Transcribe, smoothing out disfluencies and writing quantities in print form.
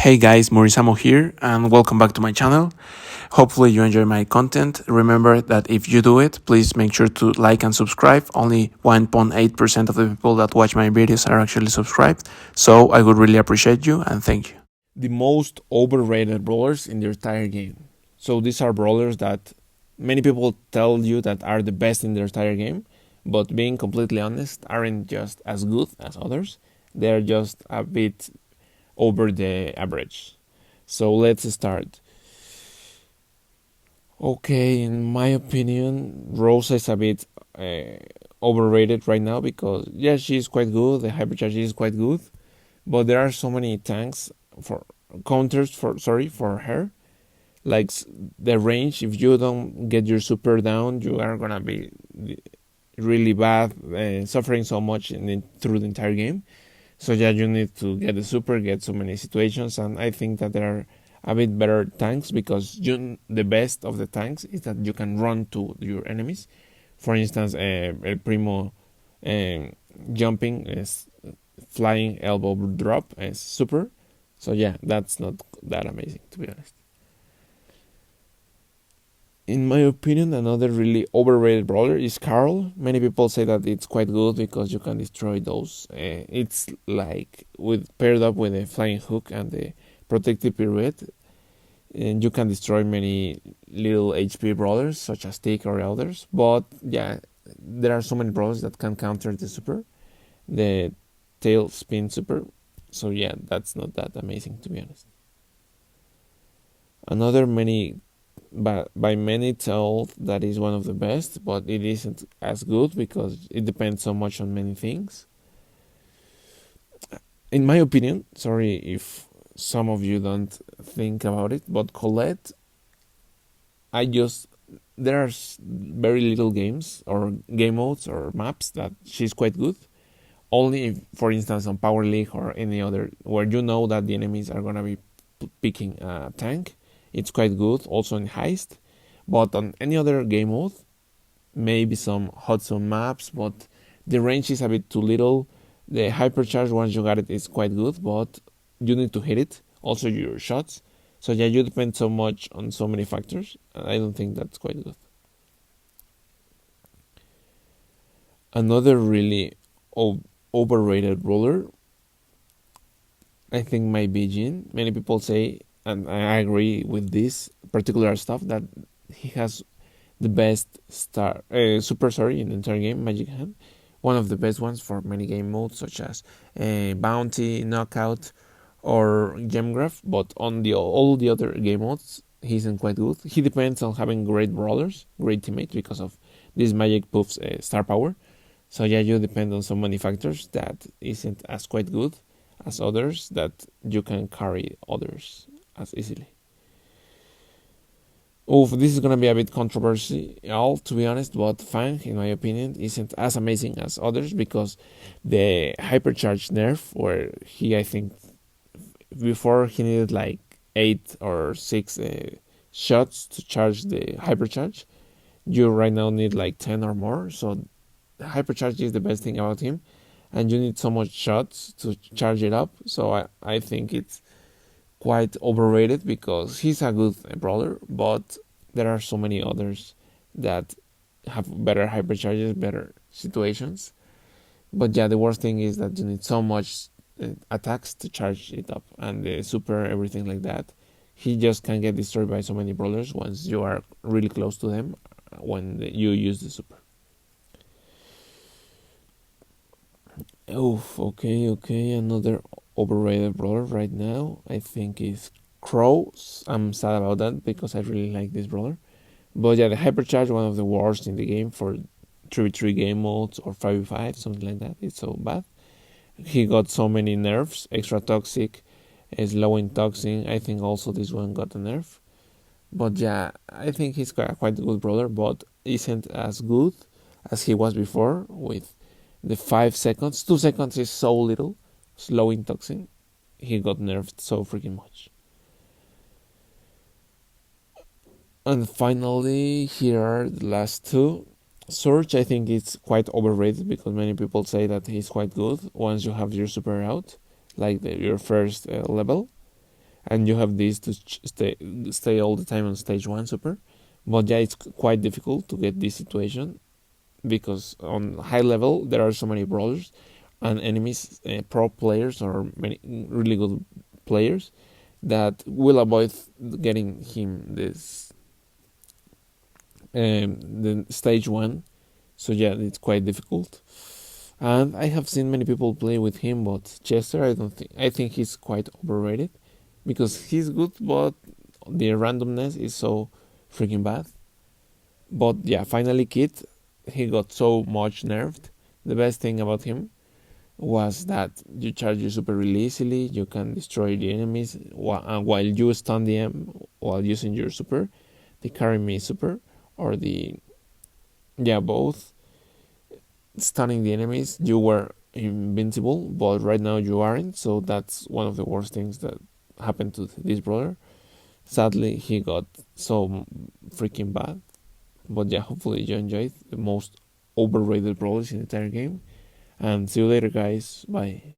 Hey guys, Morisamo here, and welcome back to my channel. Hopefully you enjoy my content. Remember that if you do it, please make sure to like and subscribe. Only 1.8% of the people that watch my videos are actually subscribed, so I would really appreciate you and thank you. The most overrated brawlers in the entire game. So these are brawlers that many people tell you that are the best in their entire game, but being completely honest, aren't just as good as others. They're just a bit over the average. So let's start. Okay, in my opinion, Rosa is a bit overrated right now because yeah, she's quite good. The hypercharge is quite good, but there are so many tanks for counters for her. Like the range, if you don't get your super down, you are gonna be really bad, suffering so much through the entire game. So yeah, you need to get the super, get so many situations, and I think that there are a bit better tanks because the best of the tanks is that you can run to your enemies. For instance, El Primo jumping is flying elbow drop is super. So yeah, that's not that amazing to be honest. In my opinion, another really overrated brawler is Carl. Many people say that it's quite good because you can destroy those. It's like paired up with a flying hook and the protective pirouette, and you can destroy many little HP brawlers such as Tick or others. But yeah, there are so many brawlers that can counter the super, the tail spin super. So yeah, that's not that amazing to be honest. Another many by many told that is one of the best, but it isn't as good because it depends so much on many things. In my opinion, sorry if some of you don't think about it, but Colette, there are very little games or game modes or maps that she's quite good. Only if, for instance, on Power League or any other, where you know that the enemies are gonna be picking a tank, it's quite good. Also in Heist, but on any other game mode, maybe some hot zone maps, but the range is a bit too little. The hypercharge, once you got it, is quite good, but you need to hit it. Also your shots. So yeah, you depend so much on so many factors. I don't think that's quite good. Another really overrated brawler, I think, might be Jin. Many people say, and I agree with this particular stuff, that he has the best super in the entire game, Magic Hand. One of the best ones for many game modes such as Bounty, Knockout, or Gem Graph. But on all the other game modes, he isn't quite good. He depends on having great brawlers, great teammates because of this Magic Puff's star power. So yeah, you depend on so many factors that isn't as quite good as others that you can carry others as easily. This is gonna be a bit controversial to be honest, but Fang, in my opinion, isn't as amazing as others because the hypercharge nerf, where I think before he needed like 8 or 6 shots to charge the hypercharge, you right now need like 10 or more. So the hypercharge is the best thing about him, and you need so much shots to charge it up. So I think it's quite overrated because he's a good brawler, but there are so many others that have better hypercharges, better situations. But yeah, the worst thing is that you need so much attacks to charge it up, and the super, everything like that. He just can get destroyed by so many brawlers once you are really close to them when you use the super. Okay. Another overrated brawler right now, I think, is Crow. I'm sad about that because I really like this brawler. But yeah, the hypercharge, one of the worst in the game for 3v3 game modes or 5v5, something like that. It's so bad. He got so many nerfs, extra toxic, slow intoxing. I think also this one got a nerf. But yeah, I think he's quite a good brawler, but isn't as good as he was before with the 5 seconds. 2 seconds is so little. Slow intoxing. He got nerfed so freaking much. And finally, here are the last two. Surge, I think it's quite overrated because many people say that he's quite good once you have your super out, like your first level. and you have this to stay all the time on stage 1 super. But yeah, it's quite difficult to get this situation because on high level there are so many brawlers and enemies, pro players or many really good players that will avoid getting him this the stage 1. So yeah, it's quite difficult. And I have seen many people play with him, but Chester, I think he's quite overrated because he's good, but the randomness is so freaking bad. But yeah, finally, Kid, he got so much nerfed. The best thing about him was that you charge your super really easily. You can destroy the enemies while you stun them while using your super, the carry me super, or the both. Stunning the enemies, you were invincible, but right now you aren't. So that's one of the worst things that happened to this brother. Sadly, he got so freaking bad. But yeah, hopefully you enjoyed the most overrated brawlers in the entire game. And see you later, guys. Bye.